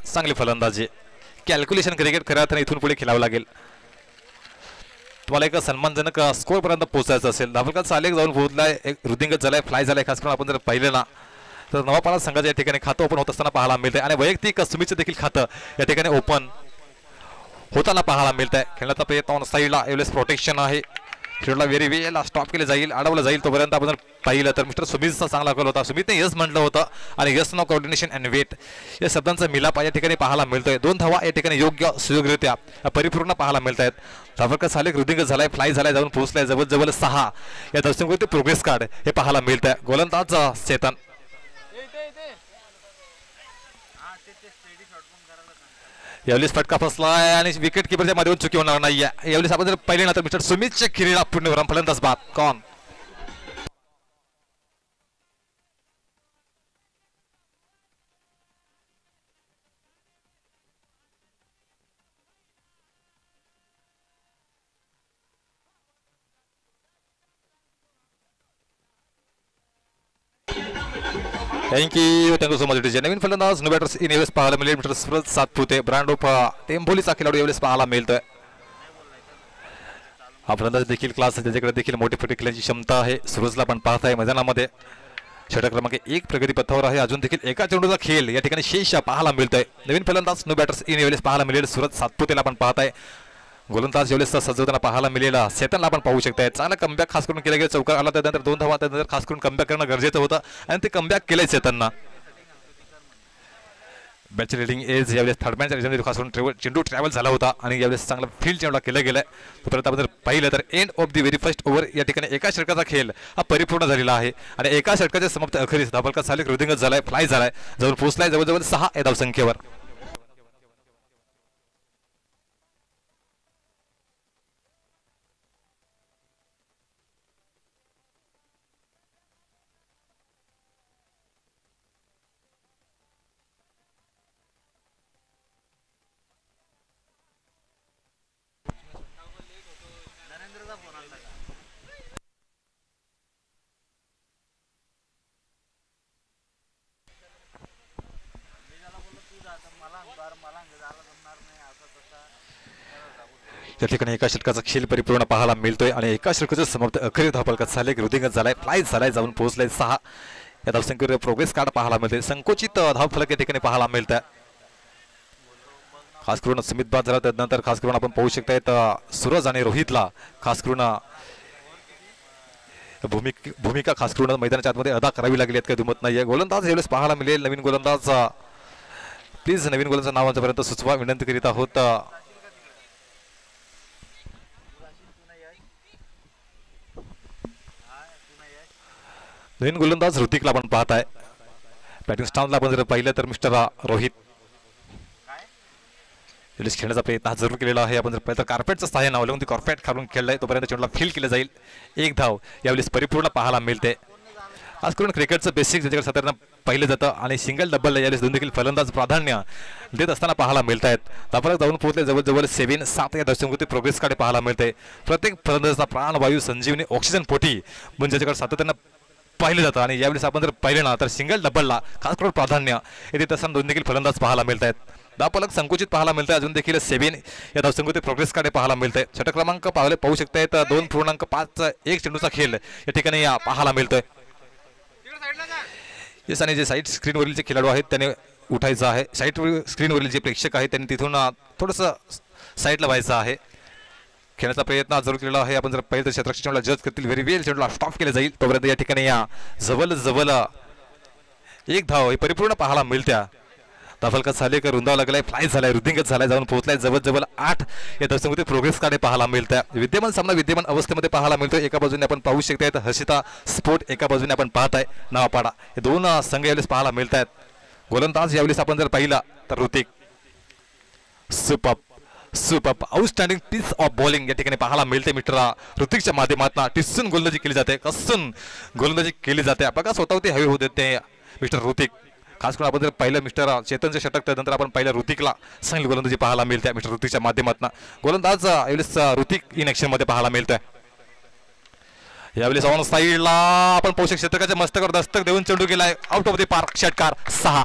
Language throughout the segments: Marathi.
चांगली फलंदाजी कॅल्क्युलेशन क्रिकेट खऱ्या अर्थाने इथून पुढे खेळावं लागेल. तुम्हाला एक सन्मानजनक स्कोर पर्यंत पोहोचायचं असेल. धावफलकात चालेक जाऊन पोहोचलाय, एक वृद्धिंगत झालाय, फ्लाय झालाय. खास करून आपण जर पाहिलं ना तर नवापाडा संघाच्या या ठिकाणी खातं ओपन होत असताना पाहायला मिळतंय आणि वैयक्तिक सुमीचं देखील खातं या ठिकाणी ओपन होताना पाहायला मिळतंय. खेळण्याचा प्रयत्न ऑन साईडला एवढेच प्रोटेक्शन आहे. खेळला व्हेरी वेल स्टॉप केले जाईल, अडवलं जाईल. तोपर्यंत आपण जर पाहिलं तर मिस्टर सुमितचा चांगला कॉल होता. सुमितने यस म्हटलं होतं आणि yes no coordination and wait या शब्दांचा मिलाप या ठिकाणी पाहायला मिळतोय. 2 धावा या ठिकाणी योग्य सुयोग्यरित्या परिपूर्ण पाहायला मिळत आहेत. धावफलकात चालेक वृद्धिंगत झालाय, फ्लाय झालाय, जाऊन पोहोचलाय जवळ 6 या दर्शनावरती प्रोग्रेस कार्ड हे पाहायला मिळत आहे. गोलंदाज चेतन यावेळेस फटका फसलाय आणि विकेट किपरच्या माध्यमातून चुकी होणार नाही. यावेळेस आपण जर पाहिले ना तर मिस्टर सुमितच्या खिरीला पूर्ण फलंदाज बाद कॉन थँक्यू सो मच. नवीन फलंदाज नो बॅटर्स इन यावेळेस पाहायला मिळेल mister Suraj Satpute brand of टेंभोलीचा खेळाडू यावेळेस पाहायला मिळतोय. हा फलंदाज देखील क्लास आहे, त्याच्याकडे देखील मोठी फटी खेळण्याची क्षमता आहे. सुरजला पण पाहत आहे मैदानामध्ये. षटक क्रमांक 1 प्रगतीपथावर आहे. अजून देखील एका चेंडूचा खेळ या ठिकाणी शेष पाहायला मिळतोय. नवीन फलंदाज नो बॅटर्स इन यावेळेस पाहायला मिळेल सुरज सातपुतेला पण पाहत आहे. गोलंदाज यावेळेस सजवताना पाहायला मिळेला चेतनला आपण पाहू शकताय. चांगला कमबॅक खास करून केलं गेलं. चौकार आला त्यानंतर 2 धावा, त्यानंतर खास करून कमबॅक करणं गरजेचं होतं आणि ते कमबॅक केलंय चेतनना. बॅटची रिडिंग एज यावेळेस थर्ड मॅनच्या रिजनमध्ये खास करून चेंडू ट्रॅव्हल झाला होता आणि यावेळेस चांगला फील्ड चेंडूला केलं गेलंय. तोपर्यंत आपण जर पाहिलं तर end of the very first over या ठिकाणी एका षटकाचा खेळ हा परिपूर्ण झालेला आहे आणि एका षटकाच्या समाप्त अखेरीस धावफलकात चालेक वृद्धिंगत झालाय, फ्लाय झालाय, जवळ पोहोचलाय जवळ 6 या धावसंख्येवर. या ठिकाणी एका षटकाचा खेळ परिपूर्ण पाहायला मिळतोय आणि एका षटकाचा समाप्त अखेरी धावफलकात चालेक वृद्धिंगत झालाय, फ्लाय झालाय, जाऊन पोहोचलाय 6 या धावसंख्येवर प्रोग्रेस कार्ड पाहायला मिळते. संकोचित धावफलक या ठिकाणी पाहायला मिळत आहे. खास करून सुमित बाद झाला त्यानंतर खास करून आपण पाहू शकतायत सूरज आणि रोहितला खास करून भूमिका खास करून मैदानाच्या आतमध्ये अदा करावी लागली काही दुमत नाहीये. गोलंदाज यावेळेस पाहायला मिळेल. नवीन गोलंदाज प्लीज नवीन गोलंदाज नाव आमच्यापर्यंत सुचवा विनंती करीत आहोत. नवीन गोलंदाज ऋतिकला आपण पाहत आहे. बॅटिंग स्टाफला आपण जर पाहिलं तर मिस्टर रोहित खेळण्याचा प्रयत्न हा जरूर केलेला आहे. आपण जर पाहिलं तर कार्पेटचं सहाय्य नाव लावून ती कार्पेट खालून खेळलाय. तोपर्यंत चेंडूला फील केलं जाईल. 1 धाव यावेळेस परिपूर्ण पाहायला मिळते. खास करून क्रिकेटचं बेसिक ज्याच्याकडे साधारण पाहिलं जातं आणि सिंगल डबल यावेळेस दोन देखील फलंदाज प्राधान्य देत असताना पाहायला मिळत आहेत. धावफलक जाऊन पोहोचले जवळ 7 या दशकांमध्ये प्रोग्रेस कडे पाहायला मिळते. प्रत्येक फलंदाजाचा प्राणवायू संजीवनी ऑक्सिजन पोटी म्हणजे ज्याच्याकडे सातत्यानं पाहिलं जातं आणि यावेळेस आपण जर पाहिलं ना तर सिंगल डबलला खास करून प्राधान्य येथे तसं दोन देखील फलंदाज पाहायला मिळत आहेत. धावफलक संकुचित पाहायला मिळत आहे. अजून देखील 7 या धावसंख्येमध्ये प्रोग्रेस कडे पाहायला मिळत आहे. षटक क्रमांक पाहू शकतायत 2.5 एक चेंडूचा खेळ या ठिकाणी पाहायला मिळतोय. येस आणि जे साईड स्क्रीनवरील जे खेळाडू आहेत त्याने उठायचं आहे. साईड स्क्रीनवरील जे प्रेक्षक आहेत त्यांनी तिथून थोडंसं साईडला व्हायचं आहे. खेळण्याचा प्रयत्न जरूर केलेला आहे. आपण जर पाहिलं तर क्षेत्ररक्षक चेंडूला जज करतील. व्हेरी वेल चेंडूला स्टॉप केलं जाईल. तोपर्यंत या ठिकाणी या जवळ 1 धाव हे परिपूर्ण पाहायला मिळत्या. धावफलकात झाले का रुंदावा लागलाय, फ्लाय झालाय, रुद्धिंगत झालाय, जाऊन पोहोचलाय जवळ 8 या दशकांमध्ये प्रोग्रेस कडे पाहायला मिळत्या. विद्यमान सामना विद्यमान अवस्थेमध्ये पाहायला मिळतो. एका बाजूने आपण पाहू शकतायत हर्षिता स्पोर्ट, एका बाजूने आपण पाहताय नवापाडा. हे दोन संघ यावेळेस पाहायला मिळत आहेत. गोलंदाज यावेळेस आपण जर पाहिला तर Hrithik super outstanding piece of bowling या ठिकाणी पाहायला मिळते. मित्र ऋतिकच्या माध्यमातून टिसून गोलंदाजी केली जाते, कसून गोलंदाजी केली जाते. बघा स्वतःवरती हवे होते ते मिस्टर ऋतिक. खास करून आपण जर पाहिलं मिस्टर चेतनचे षटक त्यानंतर आपण पाहिलं ऋतिकला चांगली गोलंदाजी पाहायला मिळते मिस्टर ऋतिकच्या माध्यमातून. गोलंदाज यावेळेस ऋतिक इन ऍक्शन मध्ये पाहायला मिळतोय. यावेळेस ऑन साईडला आपण पाहू शकतो षटकाच्या मस्तकावर दस्तक देऊन चेंडू गेलाय आउट ऑफ द पार्क. षटकार 6.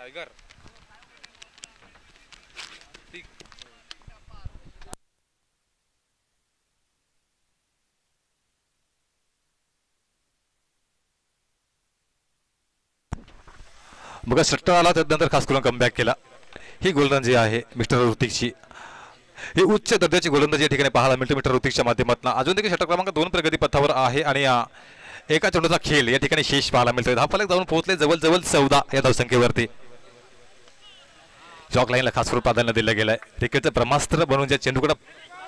बघा षटकार आला त्यानंतर खास करून कमबॅक केला. ही गोलंदाजी आहे मिस्टर ऋतिकची. ही उच्च दर्जाची गोलंदाजी या ठिकाणी पाहायला मिळते मिस्टर ऋतिकच्या माध्यमातून. अजून देखील षटक क्रमांक 2 प्रगती पथावर आहे आणि एका चेंडूचा खेळ या ठिकाणी शेष पाहायला मिळतोय. धावफलक जाऊन पोहोचले जवळ 14 या धावसंख्येवरती. जॉक लाईनला खास करून प्राधान्य दिलं गेलंय. क्रिकेटचं ब्रह्मास्त्र बनवून ज्या चेंडूकडे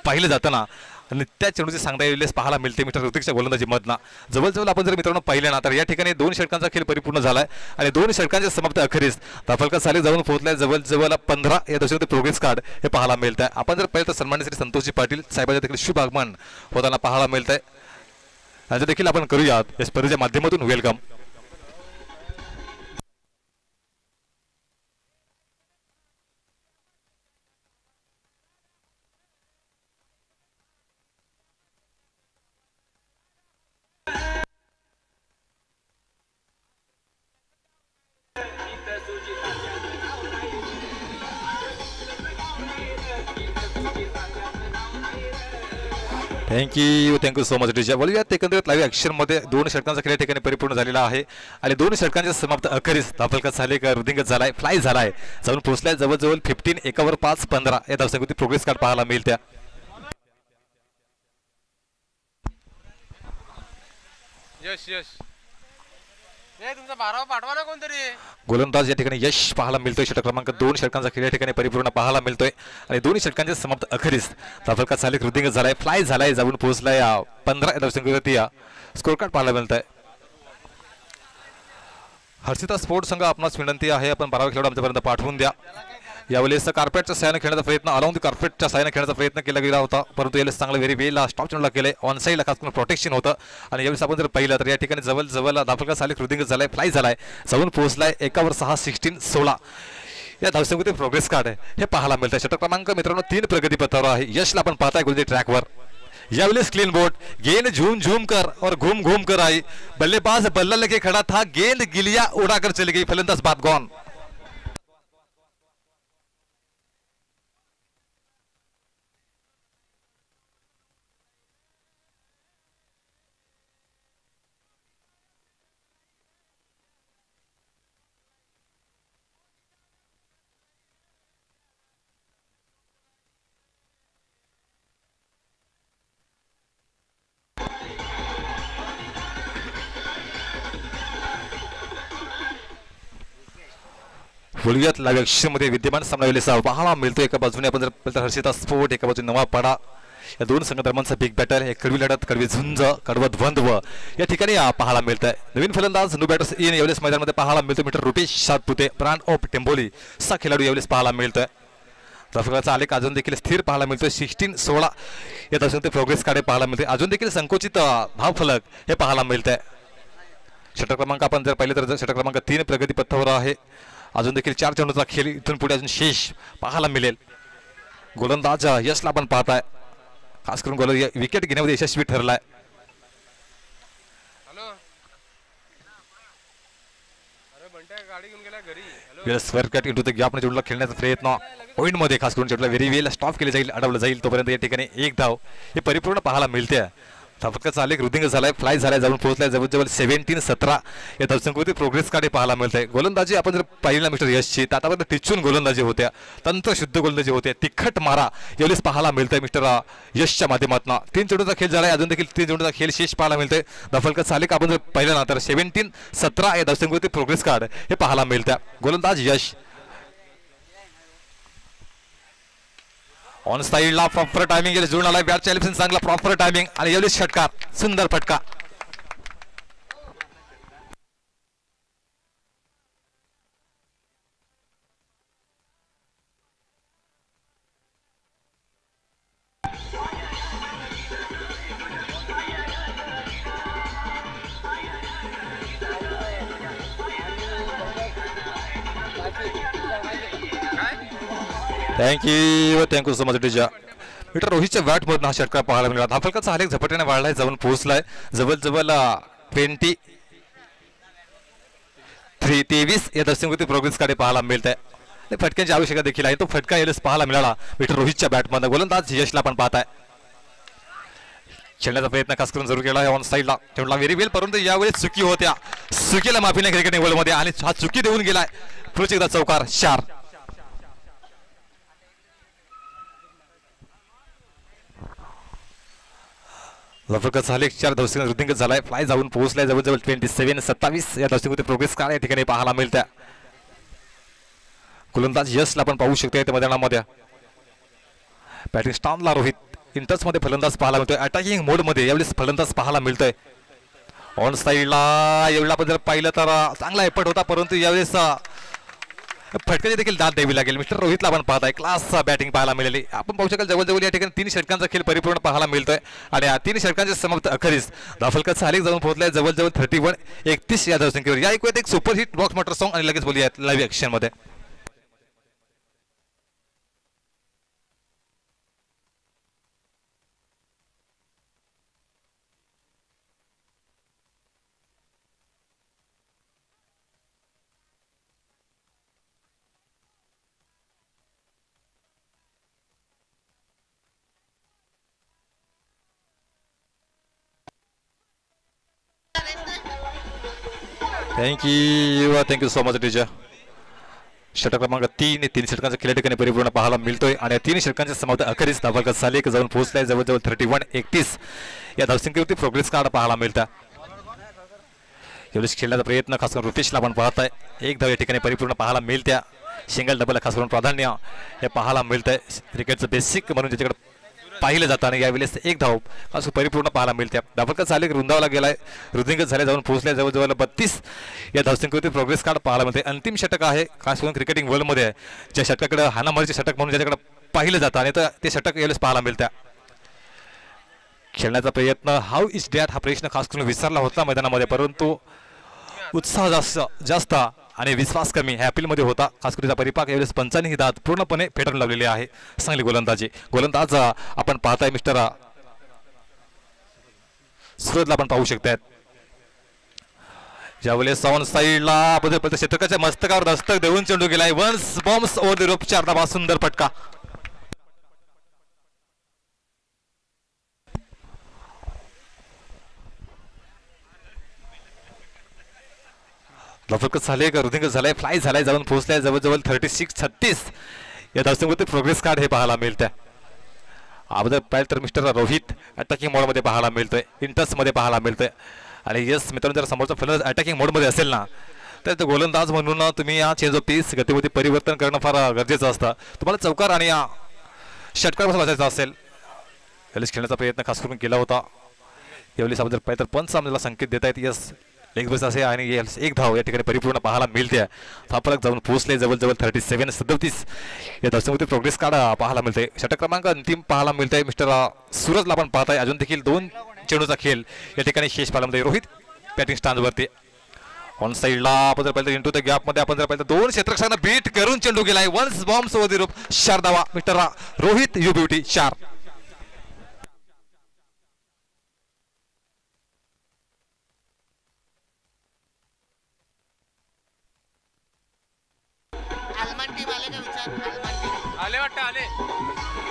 पाहिलं जातं ना आणि त्या चेंडूची सांगता येईल पाहायला मिळते मिस्टर ऋतिकच्या गोलंदाजीमधनं. जवळ आपण जर मित्रांनो पाहिलं ना तर या ठिकाणी 2 षटकांचा खेळ परिपूर्ण झालाय आणि 2 षटकांच्या समाप्त अखेरीस धावफलकात साली जाऊन पोहोचलाय जवळ 15 या दशकात प्रोग्रेस कार्ड हे पाहायला मिळत आहे. आपण जर पाहिलं तर सन्माननीय श्री संतोषजी पाटील साहेबांच्या देखील शुभ आगमन होताना पाहायला मिळत आहे. यांचं देखील आपण करूयात या स्पर्धेच्या माध्यमातून welcome. Thank you so much DJ. बोलूयात एकंदरीत लाईव्ह ॲक्शनमध्ये 2 षटकांचा खेळ या ठिकाणी परिपूर्ण झालेला आहे आणि 2 षटकांच्या समाप्त अखेरीस धावफलकात झाले का वृद्धिंगत झालाय फ्लाय झालाय जाऊन पोहोचलाय जवळ 15 एकावर 5 15 या धावसंख्येवरती प्रोग्रेस कार्ड पाहायला मिळत्या. गोलंदाज या ठिकाणी यश पाहायला मिळतोय. षटक क्रमांक 2 षटकांचा खेळ या ठिकाणी परिपूर्ण पाहायला मिळतोय आणि 2 षटकांच्या समाप्त अखेरीस धावफलकात झाले वृद्धिंगत झालाय फ्लाय झालाय जाऊन पोहोचलाय 15 या धावसंख्येवरती स्कोर कार्ड पाहायला मिळत आहे. हर्षिता स्पोर्ट्स संघ आपणास विनंती आहे आपण 12 खेळाडू आमच्यापर्यंत पाठवून द्या. यावेळेस कार्पेटच्या साहाय्याने खेळण्याचा प्रयत्न अलाउन द कार्पेटच्या साहाय्याने खेळण्याचा प्रयत्न केला गेला होता परंतु यावेळेस चांगलं व्हेरी वेल स्टॉप चेंडूला केले. ऑन साईडला खास करून प्रोटेक्शन होतं आणि यावेळेस आपण जर पाहिलं तर या ठिकाणी जवळ धावफलकात साली वृद्धिंगत झालाय फ्लाय झालाय जाऊन पोहोचलाय एकावर 6 16 16 या धावसंख्येमध्ये प्रोग्रेस कार्ड आहे हे पाहायला मिळतं. षटक क्रमांक मित्रांनो 3 प्रगती पथावर आहे. यशला आपण पाहताय गोलंदाजी ट्रॅकवर. यावेळेस क्लीन बोर्ड गेंद झूम कर और घूम कर आई बल्लेबाज बल्ला लेके खड़ा था गेंद गिलिया उड़ाकर चली गई फलंदाज बात गॉन. बोलूयात लाईव्ह ॲक्शनमध्ये विद्यमान सामना वेळेस पाहायला मिळतो. एका बाजूने आपण जर हर्षिता स्पोर्ट एका बाजूने नवा पाडा या 2 संघादरम्यानचा बिग बॅटल हे कडवी लढत कडवी झुंज कडवं द्वंद्व या ठिकाणी पाहायला मिळत आहे. नवीन फलंदाज न्यू बॅटर्स इन यावेळेस मैदानामध्ये पाहायला मिळतो mister Rupesh Satpute brand of Temboli सा खेळाडू यावेळेस पाहायला मिळतोय. धावफलकाचा आलेख अजून देखील स्थिर पाहायला मिळतोय 16 16 या दशकात प्रोग्रेस कार्ड पाहायला मिळते. अजून देखील संकोचित धावफलक हे पाहायला मिळत आहे. षटक क्रमांक आपण जर पाहिलं तर षटक क्रमांक 3 प्रगती पथावर आहे. अजून देखील 4 चेंडूचा खेळ इथून पुढे अजून शेष पाहायला मिळेल. गोलंदाज यशला आपण पाहताय खास करून गोलंदाज विकेट घेण्यामध्ये यशस्वी ठरलाय. जोडला खेळण्याचा प्रयत्न पॉईंट मध्ये खास करून चेंडूला व्हेरी वेल स्टॉप केले जाईल अडवलं जाईल तोपर्यंत या ठिकाणी 1 धाव हे परिपूर्ण पाहायला मिळते. धावफलकाचा आलेख वृद्धिंग झालाय फ्लाय झालाय जाऊन पोहोचलाय जवळ 17 17 या धावसंख्येवरती प्रोग्रेस कार्ड पाहायला मिळत आहे. गोलंदाजी आपण जर पाहिलं मिस्टर यशची तर आतापर्यंत टिचून गोलंदाजी होत्या तंत्रशुद्ध गोलंदाजी होत्या तिखट मारा यावेळेस पाहायला मिळतंय मिस्टर यशच्या माध्यमातून. 3 चेंडूचा खेळ झालाय अजून देखील 3 चेंडूचा खेळ शेष पाहायला मिळतोय. धावफलकाचा आलेख आपण जर पाहिलं ना तर 17 17 या धावसंख्येवरती प्रोग्रेस कार्ड हे पाहायला मिळतं. गोलंदाज यश ऑन साइडला प्रॉपर टायमिंग जुळून आलाय. बॅटच्या एलिप्सन चांगला प्रॉपर टायमिंग आणि एवढी षटकार सुंदर फटका. थँक्यू सो मच डीजा. मिस्टर रोहितच्या बॅट मधून हा षटकार पाहायला मिळाला. धावफलकाचा आलेख झपाट्याने वाढलाय जाऊन पोहोचलाय जवळ 23 या दर्शनकृती प्रोग्रेस कडे पाहायला मिळत आहे. फटक्यांची आवश्यकता देखील आहे. तो फटका यावेळेस पाहायला मिळाला मिस्टर रोहितच्या बॅटमधून. गोलंदाज यशला पण पाहत आहे. खेळण्याचा प्रयत्न खास करून जरूर केला ऑन साईडला ठेवला व्हेरी वेल, परंतु यावेळेस चुकी होत्या. चुकीला माफी नाही क्रिकेट मध्ये आणि हा चुकी देऊन गेलाय. पुढची एकदा चौकार 4. लवकरच झाले 4 धावसंख्या वृद्धिंगत झालाय. फ्लाय जाऊन पोहोचलाय जवळजवळ 27 या धावसंख्येमध्ये प्रोग्रेस काय या ठिकाणी पाहायला मिळत्या. गोलंदाज यशला आपण पाहू शकतो त्या मैदानामध्ये. बॅटिंग स्टानला रोहित इंटर्स मध्ये फलंदाज पाहायला मिळतोय. अटॅकिंग मोड मध्ये यावेळेस फलंदाज पाहायला मिळतोय. ऑन साईडला एवढा आपण जर पाहिलं तर चांगला एफर्ट होता, परंतु यावेळेस फटक्याची देखील दाद द्यावी लागेल. मिस्टर रोहितला आपण पाहताय क्लास बॅटिंग पाहायला मिळाली. आपण पाहू शकाल जवळजवळ या ठिकाणी 3 षटकांचा खेळ परिपूर्ण पाहायला मिळतोय आणि 3 षटकांचे समाप्त अखेरीस धावफलकात आलेख जाऊन पोहोचलाय जवळजवळ 31 या धावसंख्येवर. या ऐकूयात एक सुपरहिट बॉक्स मोटर सॉंग आणि लगेच बोलूयात लाईव्ह ऍक्शन मध्ये. Thank you so much teacher. षटक क्रमांक 3 षटकांचा खेळ ठिकाणी परिपूर्ण पाहायला मिळतोय आणि 3 षटकांच्या समाप्त अखेरीस धावफलकात सालेक जाऊन पोहोचलाय जवळजवळ 31 या धावसंख्येवरती प्रोग्रेस कार्ड पाहायला मिळतं. एवढेच खेळण्याचा प्रयत्न खास करून रुपेशला आपण पाहताय. एक धाव या ठिकाणी परिपूर्ण पाहायला मिळत्या. सिंगल डबल खास करून प्राधान्य हे पाहायला मिळतंय. क्रिकेटचं बेसिक म्हणून ज्याच्याकडे पाहिलं जातं आणि यावेळेस एक धाव असं परिपूर्ण पाहायला मिळते. धावफलकात सालेक रुंदावला गेलाय. रुद्धिंगत झाले जाऊन पोहोचले जवळजवळ 32 या धावसंख्येवरती प्रोग्रेस कार्ड पाहायला मिळते. अंतिम षटक आहे खास करून क्रिकेटिंग वर्ल्डमध्ये ज्या षटकाकडे हानामारीचे षटक म्हणून ज्याच्याकडे पाहिलं जातं आणि ते षटक यावेळेस पाहायला मिळतं. खेळण्याचा प्रयत्न हाऊ इज डॅट हा प्रश्न खास करून विसरला होता मैदानामध्ये, परंतु उत्साह जास्त आणि विश्वास कमी ह्या अपीलमध्ये होता. खास करून परिपाक यावेळेस पंचांनी ही दाद पूर्णपणे फेटाळून लावलेली आहे. चांगली गोलंदाज आपण पाहताय मिस्टर सुरजला आपण पाहू शकतात. ज्यावेळेस ऑन साईडला आपण क्षेत्रकाच्या मस्तकावर दस्तक देऊन चेंडू गेलाय. Once bombs over the rope 4 धावा. सुंदर फटका. लवकरच झाले का रुद्धिंगत झालाय. फ्लाय झालाय जाऊन पोहोचलाय जवळजवळ 36 या धावसंख्येवरती प्रोग्रेस कार्ड हे पाहायला मिळतंय. अगोदर पाहिलं तर मिस्टर रोहित अटॅकिंग मोडमध्ये पाहायला मिळतोय. इंटर्समध्ये पाहायला मिळतोय आणि यस मित्रांनो जर समोरचा फलंदाज अटॅकिंग मोडमध्ये असेल ना तर गोलंदाज म्हणून तुम्ही या चेंज ऑफ पीस गतीमध्ये परिवर्तन करणं फार गरजेचं असतं. तुम्हाला चौकार आणि षटकारापासून वाचायचं असेल यावेळेस खेळण्याचा प्रयत्न खास करून केला होता. यावेळेस आपण जर पाहिलं तर पंच आम्हाला संकेत देत आहेत यस लेग बस असे आणि एक धाव या ठिकाणी परिपूर्ण पाहायला मिळते. धावफलक जाऊन पोहोचले जवळजवळ 37 या धावसंख्येवरती प्रोग्रेस कार्ड पाहायला मिळते. षटक क्रमांक अंतिम पाहायला मिळतंय. मिस्टर सूरजला आपण पाहताय. अजून देखील 2 चेंडूचा खेळ या ठिकाणी शेष पाहायला मिळते. रोहित बॅटिंग स्टँडवरती. ऑन साईडला आपण जर पाहिलं इंटू द गॅपमध्ये आपण जर पाहिलं 2 क्षेत्ररक्षकांना बीट करून चेंडू गेलाय. Once bombs over the rope 4 धावा. Mister Rohit you beauty 4.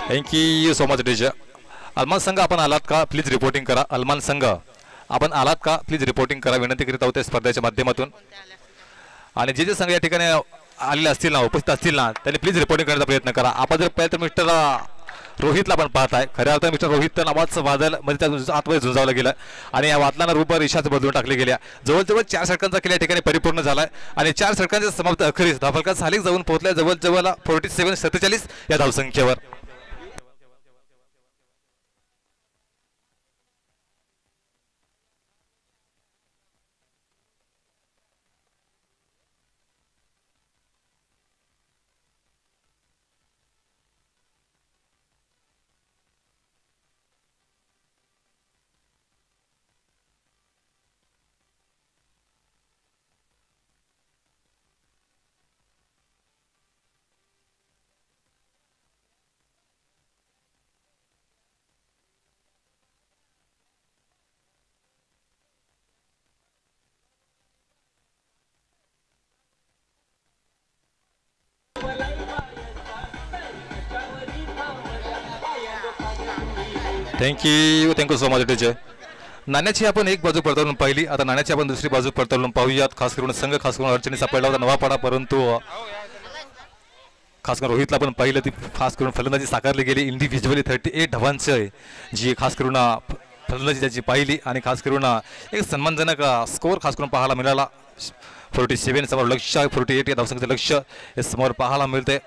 Thank you so much teacher. अलमान संघ आपण आलात का प्लीज रिपोर्टिंग करा. अलमान संघ आपण आलात का प्लीज रिपोर्टिंग करा विनंती करीत आहोत स्पर्धेच्या माध्यमातून. आणि जे संघ या ठिकाणी आलेले असतील ना उपस्थित असतील ना त्यांनी प्लीज रिपोर्टिंग करण्याचा प्रयत्न करा. आपण जर पाहिलं तर मिस्टर रोहितला आपण पाहताय. खऱ्या अर्थाने मिस्टर रोहित नावाचं वादळ मध्ये त्या आतमध्ये झुंजावलं गेलं आणि या वादळांना रूप रिशाच बदलून टाकले गेल्या. जवळजवळ 4 षटकांचा खेळ या ठिकाणी परिपूर्ण झालाय आणि 4 षटकांच्या समाप्त अखेरीस धावफलकात सालेक जाऊन पोहोचल्या जवळजवळ 47 या धावसंख्येवर. Thank you so much teacher. नाण्याची आपण एक बाजू पडताळून पाहिली, आता नाण्याची आपण दुसरी बाजू पडताळून पाहूयात. खास करून संघ खास करून अडचणी सापडला होता नवापाडा, परंतु खास करून रोहितला आपण पाहिलं ती खास करून फलंदाजी साकारली गेली. इंडिव्हिज्युअली 38 धावांची जी खास करून फलंदाजी त्याची पाहिली आणि खास करून एक सन्मानजनक स्कोअर खास करून पाहायला मिळाला. 47 समोर लक्ष आहे, 48 या धावसंख्येचं लक्ष हे समोर पाहायला मिळते.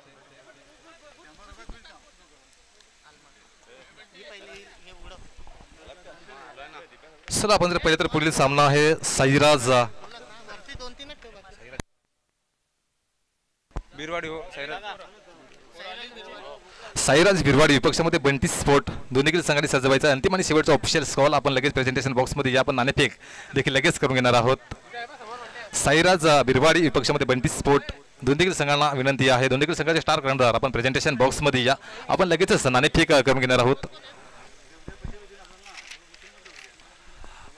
चला आपण जर पहिले तर पुढील सामना आहे साईराज बिरवाडी विपक्षामध्ये बंटी स्पोर्ट दोन्ही संघाने सजवायचा अंतिम आणि शेवटचा ऑफिशियल स्कॉल आपण लगेच प्रेझेंटेशन बॉक्समध्ये या आपण नाणेफेक देखील लगेच करून घेणार आहोत. साईराज बिरवाडी विपक्षामध्ये बंटी स्पोर्ट दोन्ही संघांना विनंती आहे, दोन्ही संघाचे स्टार कर्णधार आपण प्रेझेंटेशन बॉक्समध्ये या आपण लगेचच नाणेफेक करून घेणार आहोत.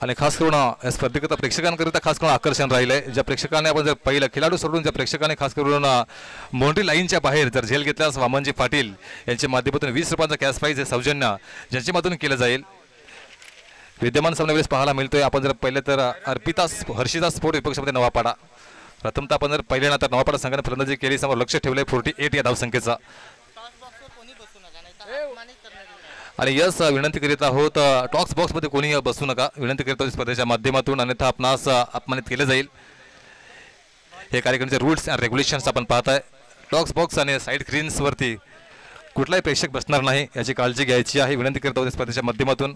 आणि खास करून या स्पर्धेकरता प्रेक्षकांकरिता खास करून आकर्षण राहिलं आहे. ज्या प्रेक्षकांनी आपण जर पहिलं खेळाडू सोडून ज्या प्रेक्षकांनी खास करून बाउंड्री लाईनच्या बाहेर जर झेल घेतल्यास वामनजी पाटील यांच्या माध्यमातून 20 रुपयांचा कॅश प्राईज हे सौजन्य ज्यांच्या मधून केलं जाईल. विद्यमान सामन्यावेळेस पाहायला मिळतोय. आपण जर पहिले तर हर्षिता स्पोर्ट विपक्षामध्ये नवापाडा, प्रथमतः आपण जर पहिले तर नवापाडा संघाने फलंदाजी केली, समोर लक्ष ठेवलंय 48 या धावसंख्येचा. आणि यस विनंती करीत आहोत टॉक्स बॉक्समध्ये कोणी बसू नका, विनंती करीत आहोत स्पर्धेच्या माध्यमातून, अन्यथा आपणास अपमानित केले जाईल. हे कार्यक्रमाचे रूल्स अँड रेग्युलेशन्स आपण पाहताय. टॉक्स बॉक्स आणि साईड स्क्रीन्सवरती कुठलाही प्रेक्षक बसणार नाही याची काळजी घ्यायची आहे, विनंती करत आहोत स्पर्धेच्या माध्यमातून.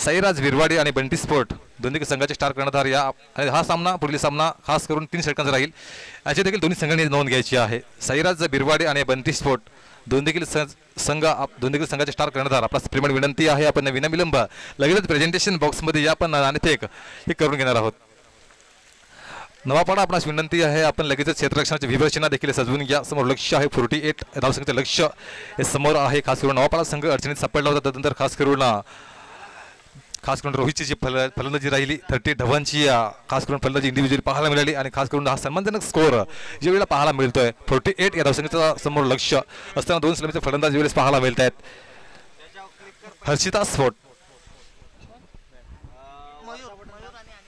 साईराज बिरवाडी आणि बंटी स्पोर्ट दोन्ही संघाचे स्टार कर्णधार या आणि हा सामना पुढील सामना खास करून 3 षटकांचा राहील याची देखील दोन्ही संघांनी नोंद घ्यायची आहे. साईराज बिरवाडी आणि बंटी स्पोर्ट दोन्ही संघाचे स्टार कर्णधार आपला प्रेमळ विनंती आहे आपण विनाविलंब लगेच प्रेझेंटेशन बॉक्समध्ये या आपण नाणेफेक हे करून घेणार आहोत. नवापाडा आपणास विनंती आहे आपण लगेच क्षेत्ररक्षणाची विभरचना देखील सजवून घ्या. समोर लक्ष आहे 48 धावसंख्येचं लक्ष हे समोर आहे. खास करून नवापाडा संघ अडचणीत सापडला होता, त्यानंतर खास करून रोहितची जी फलंदाजी राहिली 38 धावांची खास करून फलंदाजी इंडिव्हिज्युअली पाहायला मिळाली आणि खास करून हा सन्मानजनक स्कोअर ज्या वेळेला पाहायला मिळतोय 48 या धावसंख्येचा समोर लक्ष असताना 2 सलामीचे फलंदाज वेळेस पाहायला मिळत आहेत. हर्षिता स्पोर्ट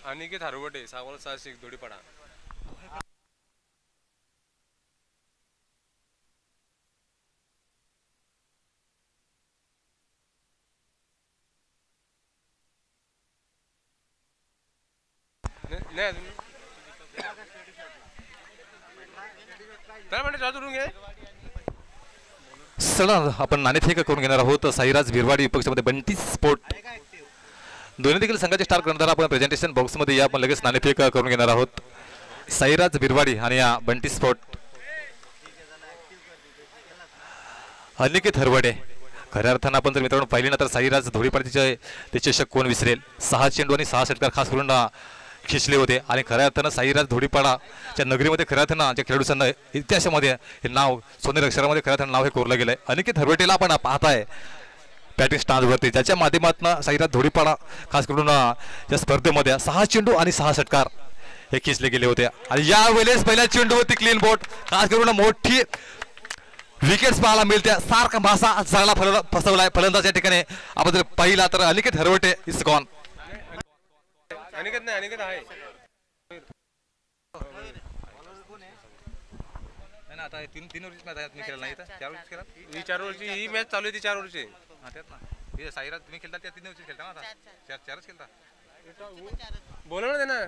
अनिकेत हरवटे सावळ साहसिक धुळीपाडा. चला आपण नाणेफेक करून घेणार आहोत. साईराज बिरवाडी विपक्षामध्ये बंटी स्पोर्ट दोन्ही देखील संघाचे स्टार कर्णधार आपण प्रेझेंटेशन बॉक्समध्ये या आपण लगेच नाणेफेक करून घेणार आहोत. साईराज बिरवाडी आणि या बंटी स्पोर्ट. अनिकेत हरवडे खऱ्या अर्थानं आपण जर मित्रांनो पाहिली ना तर साईराज धुळीपाडीचे ते चषक कोण विसरेल. 6 चेंडू आणि 6 षटकार खास करून खिचले होते आणि खऱ्या अर्थानं साईराज धुळीपाडाच्या नगरीमध्ये खऱ्या अर्थानं ज्या खेळाडूंना इतिहासामध्ये हे नाव सोनेरी अक्षरामध्ये खऱ्या अर्थानं नाव हे कोरलं गेलंय. अनिकेत हरवटेला आपण पाहताय बॅटिंग स्टांजवरती, ज्याच्या माध्यमातून साईराज धुळीपाडा खास करून या स्पर्धेमध्ये 6 चेंडू आणि 6 षटकार हे खिचले गेले होते. आणि यावेळेस पहिल्या चेंडूवरती क्लीन बोट खास करून मोठी विकेट्स पाहायला मिळते. सारखा मासा चांगला फसवलाय फलंदाज या ठिकाणी आपण जर पाहिला तर अनिकेत हरवटे इज गॉन. अनिकेत नाही, अनिकेत आहे ना. आता 3 ओव्हरची मॅच आहे, तुम्ही खेळला नाही तर 4 ओव्हरची खेळा. ही 4 ओव्हरची ही मॅच चालू आहे ती 4 ओव्हरची. हां त्यात ना हे साईराज तुम्ही खेळता त्या 3 ओव्हरची खेळता ना, आता 4च खेळता. बोला ना त्यांना.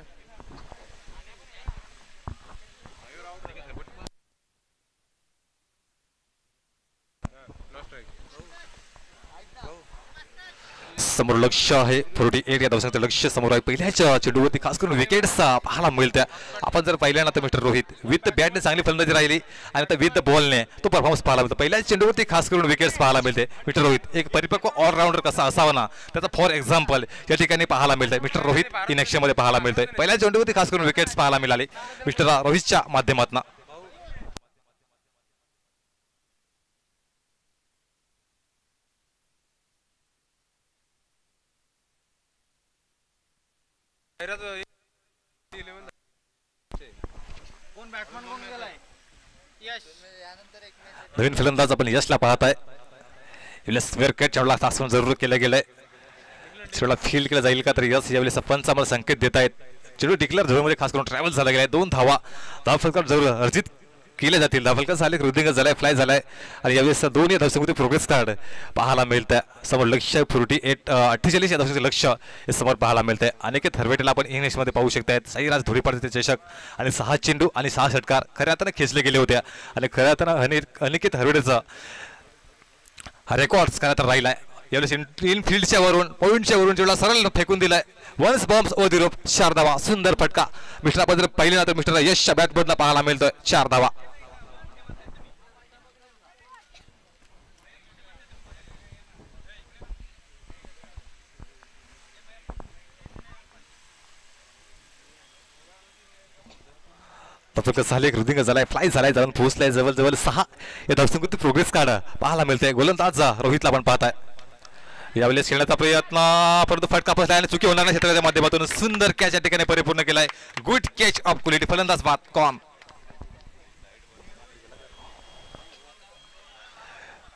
समोर लक्ष आहे 48 या धावसंख्येचं लक्ष समोर आहे. पहिल्याच्या चेंडूवरती खास करून विकेट्स पाहायला मिळत्या. आपण जर पाहिल्या ना तर मिस्टर रोहित विथ बॅटने चांगली फलंदाजी राहिली आणि आता विथ बॉलने तो परफॉर्मन्स पाहायला मिळतो. पहिल्या चेंडूवरती खास करून विकेट्स पाहायला मिळते. मिस्टर रोहित एक परिपक्व ऑलराऊंडर कसा असावा ना त्याचा फॉर एक्झाम्पल या ठिकाणी पाहायला मिळतंय. मिस्टर रोहित इन ॲक्शनमध्ये पाहायला मिळतंय. पहिल्या चेंडूवरती खास करून विकेट्स पाहायला मिळाले मिस्टर रोहितच्या माध्यमातून. नवीन फलंदाज आपण यशला पाहताय. स्क्वेअर कट चढला तासून जरूर केलं गेलंय. चेंडूला फील्ड केला जाईल का तर यस यावेळेस पंच आम्हाला संकेत देत आहेत. चेंडू डिक्लेअर झोनमध्ये खास करून ट्रॅव्हल झाला गेलाय. 2 धावा धावफलकावर जरूर अर्जित केले जातील. धावफलका झाले रुद्धिंग झालाय फ्लाय झालाय आणि यावेळेस दोन्ही धावसंख्येमध्ये प्रोग्रेस कार्ड पाहायला मिळतंय. समोर लक्ष 48 या धावसंख्येचे लक्ष हे समोर पाहायला मिळतंय. अनेक हरवेटेला आपण इंग्लिशमध्ये पाहू शकतायत. साईराज धुळीपाडचे चषक आणि 6 चेंडू आणि 6 षटकार खऱ्या अर्थानं खेचले गेले होत्या आणि खऱ्या अर्थानं अनिकेत हरवेटेचा हा रेकॉर्ड खऱ्या राहिलाय. यावेळेस इनफिल्डच्या वरून पॉईंटच्या वरून जेवढा सरळ फेकून दिलाय. वन्स बॉम्ब्स ओ दिरोप 4 धावा. सुंदर फटका मिस्टर आपण जर पाहिले ना तर मिस्टर यशच्या बॅटमधनं पाहायला मिळतोय 4 धावा. झाले रुद्धिंग झालाय फ्लाय झालाय जाऊन पोहोचलाय जवळ 6 या धावसंख्येत प्रोग्रेस कार्ड पाहायला मिळतंय. गोलंदाज रोहितला आपण पाहताय. यावेळेस खेळण्याचा प्रयत्न परंतु फटका फसला आणि चुकी होणार नाही क्षेत्राच्या माध्यमातून सुंदर कॅच या ठिकाणी परिपूर्ण केलाय. Good catch of quality. फलंदाज बाद कॉम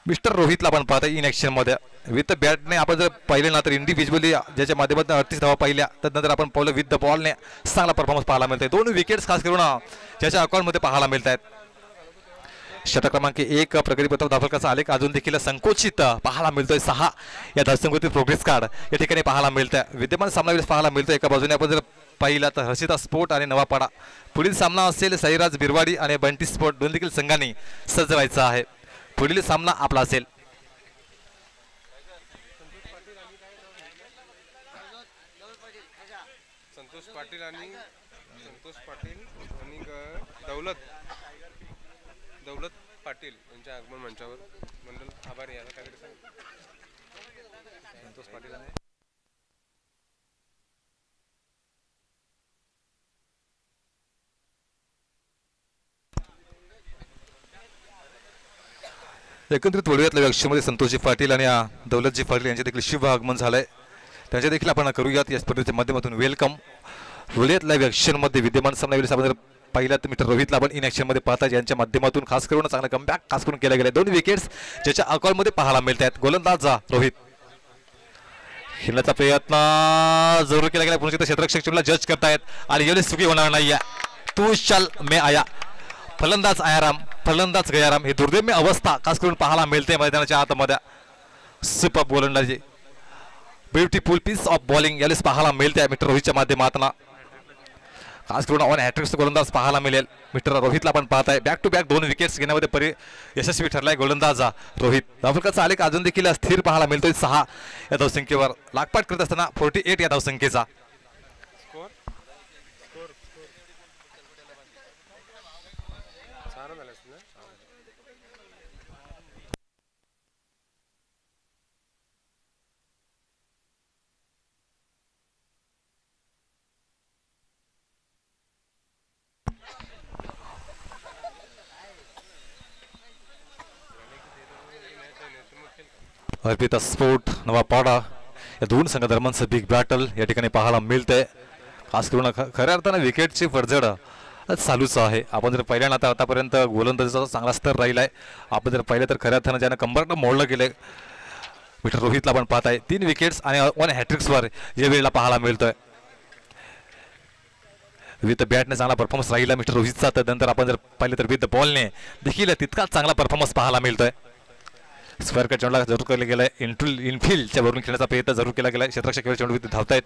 मिस्टर रोहितला आपण पाहता इन ऍक्शन मध्ये विथ बॅटने आपण जर पाहिले ना तर इंडिव्हिज्युअली ज्याच्या माध्यमातून 38 धावा पाहिल्या त्यानंतर आपण पाहिलं विथ द बॉलने चांगला परफॉर्मन्स पाहायला मिळतोय. 2 विकेट्स खास करून ज्याच्या अकाउंटमध्ये पाहायला मिळत आहेत. षटक क्रमांक 1 प्रगती पत्र धावफलकाचा आलेख अजून देखील संकोचित पाहायला मिळतोय. 6 या धावसंख्येतील प्रोग्रेस कार्ड या ठिकाणी पाहायला मिळतंय. विद्यमान सामना पाहायला मिळतोय. एका बाजूने आपण जर पाहिला तर हर्षिता स्पोर्ट आणि नवापाडा. पुढील सामना असेल साईराज बिरवाडी आणि बंटी स्पोर्ट. दोन देखील संघांनी सज्ज व्हायचं आहे. पुढील सामना आपला असेल संतोष पाटील आणि दौलत पाटील यांच्या आगमन मंचावर मंडल आभारी याला काय सांग. संतोष पाटील आणि एकत्रित वडव्यातल्या व्यक्षमध्ये संतोषजी पाटील आणि दौलतजी पाटील यांचे देखील शुभ आगमन झालंय. त्यांच्या देखील आपण करूयात या स्पर्धेच्या माध्यमातून वेलकम. वडव्यातल्या व्यक्षमध्ये विद्यमान सामना आपण जर पाहिला तर मिस्टर रोहितला आपण इन ऍक्शन मध्ये पाहता यांच्या माध्यमातून खास करून चांगला कमबॅक खास करून केला गेला. 2 विकेट्स ज्याच्या अकाउंटमध्ये पाहायला मिळत आहेत. गोलंदाज रोहित खेळण्याचा प्रयत्न जरूर केला गेला. पुन्हा क्षेत्ररक्षक टीमला जज करतायत आणि एवढी चुकी होणार नाही. तू चल मे आया. फलंदाज आयाराम फलंदाज गयाराम. ही दुर्दैवी अवस्था खास करून पाहायला मिळते मैदानाच्या आतमध्ये. सुपर गोलंदाजी ब्युटिफुल पीस ऑफ बॉलिंग यावेळेस पाहायला मिळते मिस्टर रोहितच्या माध्यमातून. खास करून ऑन हॅट्रिक्स गोलंदाज पाहायला मिळेल. मिस्टर रोहितला आपण पाहताय. बॅक टू बॅक 2 विकेट्स घेण्यामध्ये यशस्वी ठरलाय गोलंदाज रोहित. धावफलकाचा आलेख अजून देखील स्थिर पाहायला मिळतोय. 6 या धावसंख्येवर लागपाट करत असताना 48 या धावसंख्येचा अर्पिता स्पोर्ट नवापाडा या 2 संघादरम्यानचं बिग बॅटल या ठिकाणी पाहायला मिळतंय. खास करून खऱ्या अर्थानं विकेटची फडझड चालूच आहे. आपण जर पाहिलं तर आतापर्यंत गोलंदाजीचा चांगला स्तर राहिलाय. आपण जर पाहिलं तर खऱ्या अर्थानं ज्यानं कंबरनं मोडलं गेलंय मिस्टर रोहितला आपण पाहताय. 3 विकेट्स आणि 1 हॅट्रिक्सवर या वेळेला पाहायला मिळतोय. विथ बॅटने चांगला परफॉर्मन्स राहिला मिस्टर रोहितचा. त्यानंतर आपण जर पाहिलं तर विथ बॉलने देखील तितकाच चांगला परफॉर्मन्स पाहायला मिळतोय. स्क्वेअर कट चेंडूला जरूर केला गेलाय. इनफिल्डच्या वरून खेळण्याचा प्रयत्न जरूर केला गेलाय. क्षेत्ररक्षक चेंडू धावतायत.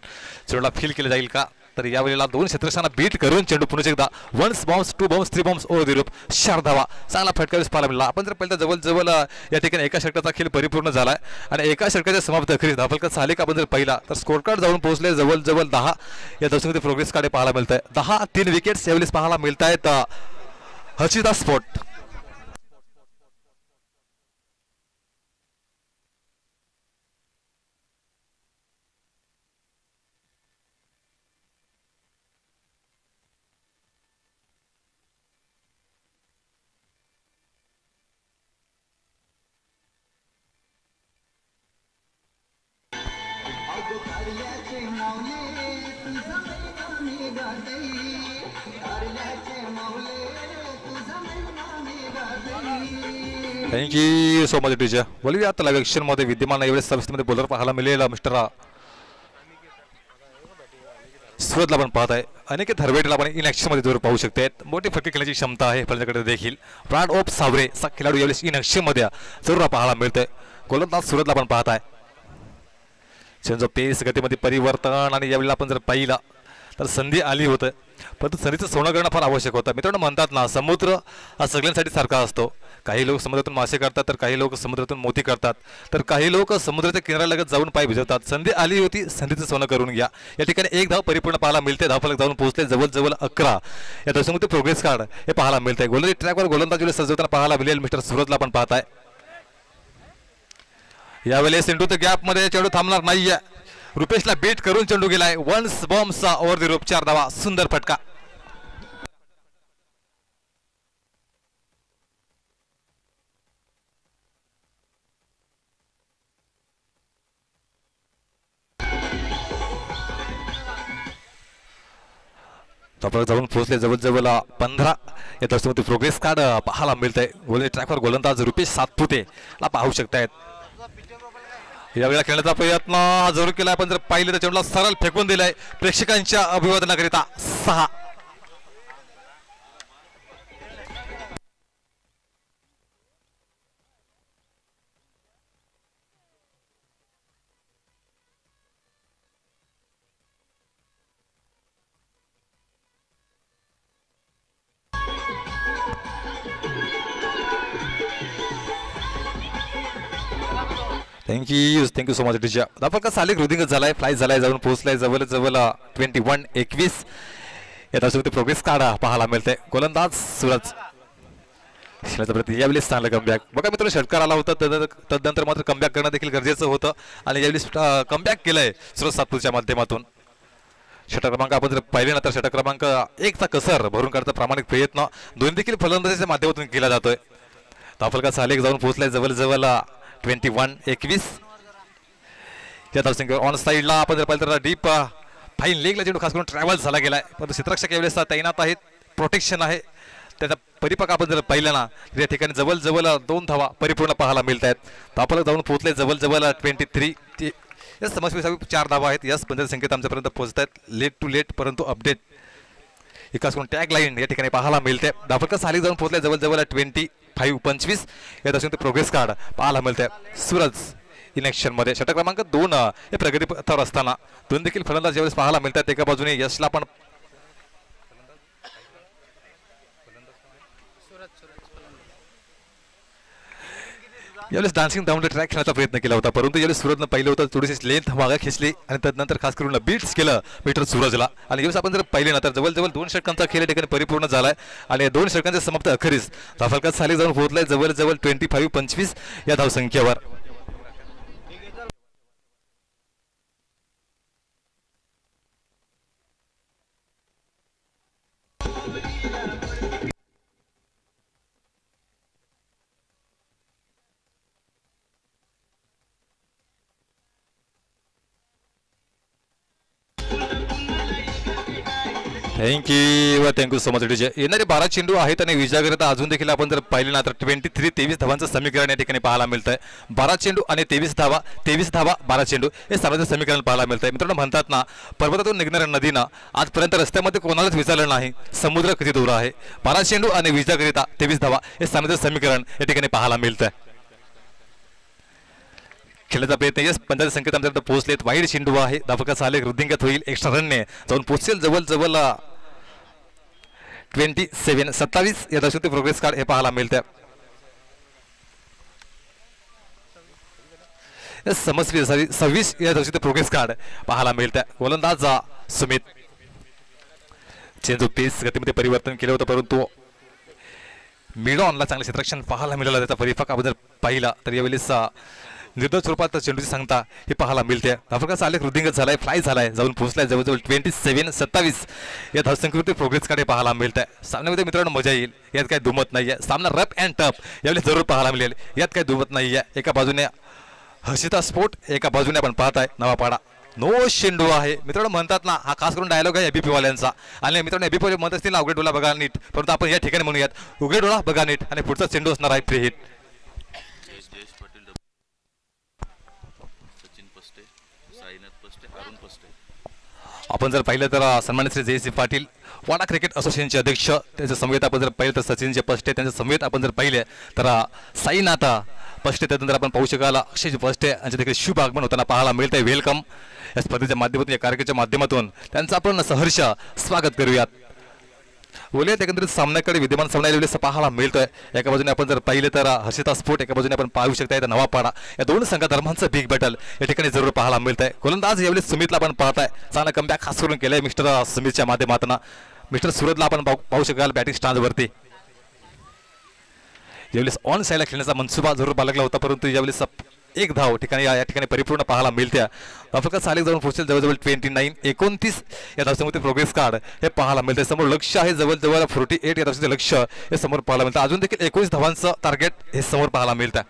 चेंडूला फील केलं जाईल का तर यावेळेला 2 क्षेत्ररक्षकांना बीट करून चेंडू पुन्हा एकदा 1 बॉम्ब्स 2 बॉम्ब्स 3 बॉम्ब्स ओ दिरोप 4 धावा. चांगला फटका पाहायला मिळाला. आपण जर पाहिलं तर जवळ या ठिकाणी एका षटकाचा खेळ परिपूर्ण झालाय आणि एका षटकाच्या समाप्त अखेरीस धावफलकाचा आलेख आपण जर पाहिला तर स्कोर कार्ड जाऊन पोहोचले जवळ 10 या धावसंख्येमध्ये प्रोग्रेस कार्ड पाहायला मिळत आहे. 10 3 विकेट्स यावेळेस पाहायला मिळत आहेत. Harshita sport thank you so much teacher. बोलूया आता लाईव्ह ॲक्शनमध्ये विद्यमान एवढे सर्व्हिसमध्ये बॉलर पाहायला मिळेल मिस्टर सुरतला आपण पाहत आहे अनेक धरवेटीला आपण इन ॲक्शनमध्ये जोर पाहू शकते. मोठी फटके खेळण्याची क्षमता आहे फलंदाजाकडे देखील. ब्रांड ऑफ सावरे असा खेळाडू यावेळेस इन ॲक्शनमध्ये जरूर पाहायला मिळतोय. गोलंदाज सुरतला आपण पाहत आहे. चेंज ऑफ पेस गतीमध्ये परिवर्तन आणि यावेळेला आपण जर पाहिला तर संधी आली होतं, परंतु संधीचं सोनं करणं फार आवश्यक होतं. मित्रांनो म्हणतात ना, समुद्र हा सगळ्यांसाठी सारखा असतो. काही लोक समुद्रातून मासे करतात, तर काही लोक समुद्रातून मोती करतात, तर काही लोक समुद्राच्या किनाऱ्यालगत जाऊन पाय भिजवतात. संधी आली होती, संधीचं सोनं करून घ्या. या ठिकाणी एक धाव परिपूर्ण पाहायला मिळते. धावफलक जाऊन पोहोचले जवळ 11. या दशमध्ये प्रोग्रेस कार्ड हे पाहायला मिळते. गोलंदाजी ट्रॅकवर गोलंदाजीला सजवताना पाहायला मिळेल मिस्टर सुरतला आपण पाहताय. यावेळेस इंटू द गॅपमध्ये चेंडू थांबणार नाहीये. रुपेशला बीट करून चेंडू गेलाय. वन्स बॉम्बचा ओव्हर द रोप 4 धावा. सुंदर फटका. जाऊन पोहोचले जवळ 15. या दशमध्ये प्रोग्रेस कार्ड पाहायला मिळतंय. गोलंदाजी ट्रॅकवर गोलंदाज रुपेश सातपुते ला पाहू शकतायत. यावेळेला खेळण्याचा प्रयत्न जरूर केलाय, पण जर पाहिले तर चेंडूला सरळ फेकून दिलाय. प्रेक्षकांच्या अभिवादनाकरिता 6. Thank you so much teacher. आपण का साले हृदयंगत झालाय, फ्लाय झालाय, जाऊन पोहोचलाय जवळ 21-21. या दशमध्ये प्रोग्रेस कार्ड पाहायला मिळतंय. गोलंदाज सूरज यावेळी चांगलं कमबॅक. बघा मित्रांनो, षटकार आला होता, तदनंतर मात्र कमबॅक करणं देखील गरजेचं होतं आणि यावेळी कमबॅक केलंय सूरज सातपूरच्या माध्यमातून. षटक क्रमांक आपण जर पाहिले ना तर षटक क्रमांक 1चा कसर भरून काढता प्रामाणिक प्रयत्न दोन्ही देखील फलंदाजीच्या माध्यमातून केला जातोय. धावफलका सालेक जाऊन पोहोचलाय जवळ 21-21. या धावसंख्येवर ऑन साईडला आपण जर पाहिलं तर डीप फाईन लेगला चेंडू खास करून ट्रॅव्हल झाला गेलाय, परंतु क्षेत्ररक्षक यावेळेस तैनात आहेत. प्रोटेक्शन आहे त्याचा परिपाक आपण जर पाहिलं ना तर या ठिकाणी जवळ 2 धावा परिपूर्ण पाहायला मिळत आहेत. धावफलक जाऊन पोहोचले जवळ 23. या समस्येसाठी 4 धावा आहेत. याच पंधरा संख्येत आमच्यापर्यंत पोहोचत आहेत. लेट टू लेट परंतु अपडेट एकाच करून टॅग लाईन या ठिकाणी पाहायला मिळते. धावफलक साली जाऊन पोहोचले जवळ 25 या दशक प्रोग्रेस कार्ड पाहायला मिळते. सूरज इन ॲक्शन मध्ये षटक क्रमांक 2 हे प्रगती पथावर असताना दोन देखील फलंदाज यावेळेस पाहायला मिळतात. एका बाजूने यशला पण यावेळेस डान्सिंग डाऊन द ट्रॅक खेळण्याचा प्रयत्न केला होता, परंतु यावेळेस सूरजनं पाहिलं होतं थोडीशी लेंथ मागे खेचली आणि त्यानंतर खास करून बीट्स केलं मिस्टर सूरजला. आणि यावेळेस आपण जर पाहिले ना तर जवळ 2 षटकांचा खेळ या ठिकाणी परिपूर्ण झालाय आणि या 2 षटकांचे समाप्त अखेरीस धावफलकात साली जाऊन पोहोचलाय जवळ 25-25 या धावसंख्येवर. Thank you so much DJ. येणारे 12 चेंडू आहेत आणि विजयाकरिता अजून देखील आपण जर पाहिले ना तर 23 धावांचं समीकरण या ठिकाणी पाहायला मिळतंय. 12 चेंडू आणि 23 धावा 12 चेंडू हे सार्वजनिक समीकरण पाहायला मिळतंय. मित्रांनो म्हणतात ना, पर्वतातून निघणाऱ्या नदीनं आजपर्यंत रस्त्यामध्ये कोणालाच विचारलं नाही समुद्र किती दूर आहे. 12 चेंडू आणि विजयाकरिता 23 धावा हे सार्वजनिक समीकरण या ठिकाणी पाहायला मिळतंय. खेळण्याचा प्रयत्न यस 15 संख्येत आमच्याकडे पोहोचलेत. वाईड चेंडू आहे. धावफलका साले वृद्धिंगत होईल. एक्स्ट्रा रनने जाऊन पोहोचेल जवळ 27 या दशक प्रोग्रेस कार्ड हे पाहायला मिळते. समस्वी 26 या दशक प्रोग्रेस कार्ड पाहायला मिळते. गोलंदाज सुमित चेंज ऑफ पेस गतीमध्ये परिवर्तन केलं होतं, परंतु मिडॉनला चांगले क्षेत्ररक्षण पाहायला मिळालं. त्याचा परिपाक आपण जर पाहिला तर यावेळेस निर्दोष स्वरूपात चेंडूची सांगता हे पाहायला मिळते. धावफलकाचा आलेख वृद्धिंगत झालाय, फ्लाय झालाय, जाऊन पोहोचलाय जवळ 27 या धावसंख्येवरती प्रोग्रेस कार्ड हे पाहायला मिळत आहे. सामन्यामध्ये मित्रांनो मजा येईल, यात काही दुमत नाहीये. सामना रफ अँड टफ यावेळी जरूर पाहायला मिळेल, यात काही दुमत नाहीये. एका बाजूने हर्षिता स्पोर्ट, एका बाजूने आपण पाहताय नवापाडा. नो शेंडू आहे. मित्रांनो म्हणतात ना, हा खास करून डायलॉग आहे एबीपी वाल्यांचा. आणि मित्रांनो एबीपी वाले म्हणत असतील ना, उघडे डोळा बघा नीट, परंतु आपण या ठिकाणी म्हणूयात उघडे डोळा बघा नीट आणि पुढचा चेंडू असणार आहे फ्री हिट. आपण जर पाहिलं तर सन्माननीय श्री जयसिंह पाटील वाडा क्रिकेट असोसिएशनचे अध्यक्ष, त्यांच्या समवेत आपण जर पाहिलं तर सचिनचे पष्टे, त्यांच्या समवेत आपण जर पाहिले तर साईनाथ पष्टे, त्यानंतर आपण पाहू शकाल अक्षय पष्टे यांचे देखील शुभ आगमन होताना पाहायला मिळत आहे. वेलकम या स्पर्धेच्या माध्यमातून, या कार्यक्रमाच्या माध्यमातून त्यांचं आपण सहर्ष स्वागत करूयात. बोलूयात एकंदरीत सामन्याकडे. विद्यमान सामना पाहायला मिळतोय. एका बाजूने आपण जर पाहिले तर हर्षिता स्पोर्ट, एका बाजूने आपण पाहू शकता नवापाडा. या दोन संघधर्मांचं बिग बॅटल या ठिकाणी जरूर पाहायला मिळत आहे. गोलंदाज यावेळी सुमितला आपण पाहताय, चांगला कमबॅक खास करून केलंय मिस्टर सुमितच्या माध्यमातून. मिस्टर सुरतला आपण पाहू शकाल बॅटिंग स्टँडवरती. यावेळेस ऑन साईडला खेळण्याचा मनसुबा जरूर बाळगला होता, परंतु यावेळेस एक धाव ठिकाणी या ठिकाणी परिपूर्ण पाहायला मिळत्या. धावफलकात सालेक जाऊन पोहोचेल जवळजवळ 29 या धावसंख्येमध्ये प्रोग्रेस कार्ड हे पाहायला मिळते. समोर लक्ष आहे जवळजवळ 48 या धावसंख्येचे लक्ष हे समोर पाहायला मिळतं. अजून देखील 19 धावांचं टार्गेट हे समोर पाहायला मिळतं.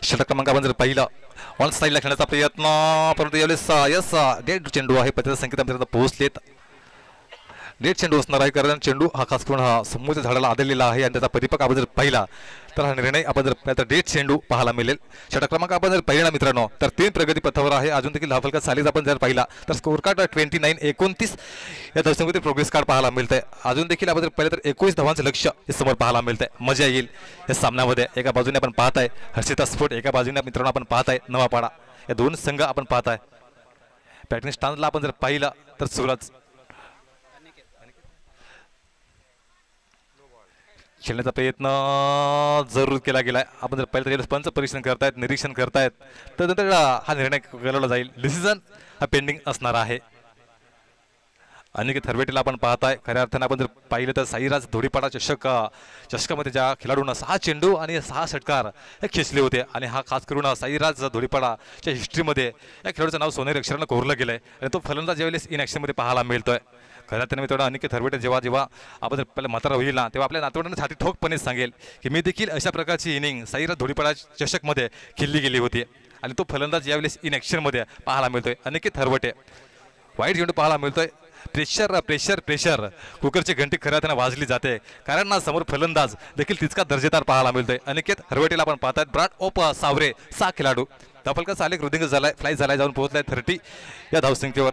षटक क्रमांक आपण जर पाहिलं ऑन साईडला खेळण्याचा प्रयत्न, परंतु यावेळेस डेड चेंडू आहे पत्त्याच्या संकेतापर्यंत पोहोचलेत. डेड चेंडू असणार आहे, कारण चेंडू हा खास करून हा समोरच्या झाडाला आदळलेला आहे आणि त्याचा परिपक आपण जर पाहिला तर हा निर्णय आपण जर डेड चेंडू पाहायला मिळेल. षटक क्रमांक आपण जर पाहिला मित्रांनो तर 3 प्रगती पथावर आहे. अजून देखील धावफलकात सालीच आपण जर पाहिला तर स्कोर कार्ड 29 या धावसंख्येमध्ये प्रोग्रेस कार्ड पाहायला मिळतंय. अजून देखील आपण जर पाहिलं तर 21 धावांचं लक्ष हे समोर पाहायला मिळतंय. मजा येईल या सामन्यामध्ये. एका बाजूने आपण पाहताय हर्षिता स्पोर्ट, एका बाजूने मित्रांनो आपण पाहताय नवापाडा. या दोन संघ आपण पाहताय. बॅटिंग स्टँडला आपण जर पाहिलं तर सूरज खेळण्याचा प्रयत्न जरूर केला गेलाय. आपण जर पाहिलं तर पंच परीक्षण करतायत, निरीक्षण करतायत, तर नंतर हा निर्णय केला जाईल. डिसिजन हा पेंडिंग असणार आहे. अनेक थरवेटीला आपण पाहताय. खऱ्या अर्थानं आपण जर पाहिलं तर साईराज धोडीपाडा चषकामध्ये ज्या खेळाडूंना 6 चेंडू आणि 6 षटकार हे खेचले होते आणि हा खास करून साईराज धोडीपाडाच्या हिस्ट्रीमध्ये या खेळाडूचं नाव सोनेरी अक्षरानं कोरलं गेलंय आणि तो फलंदाज ज्यावेळेस इन ॲक्शनमध्ये पाहायला मिळतोय. खऱ्या त्याने मित्रांनो अनेक थरवेटे जेव्हा आपण जर पहिला म्हातारा होईल ना, तेव्हा आपल्या नातवंडांना छाती ठोकपणे सांगेल की मी देखील अशा प्रकारची इनिंग साईराज धोडीपाडा चषकमध्ये खेळली गेली होती आणि तो फलंदाज यावेळेस इन ॲक्शनमध्ये पाहायला मिळतोय. अनेक थरवटे वाईट चेंडू पाहायला मिळतोय. प्रेशर कुकरची घंटी खऱ्या त्यानं वाजली जाते, कारण ना समोर फलंदाज देखील तितका दर्जेदार पाहायला मिळतोय. अनिकेत हरवटेला आपण पाहतात. ब्राड ओप सावरे 6 खेळाडू. धावफलकात सालेक रुदिंग झालाय, फ्लाय झालाय, जाऊन पोहोचलाय 30 या धावसंख्येवर.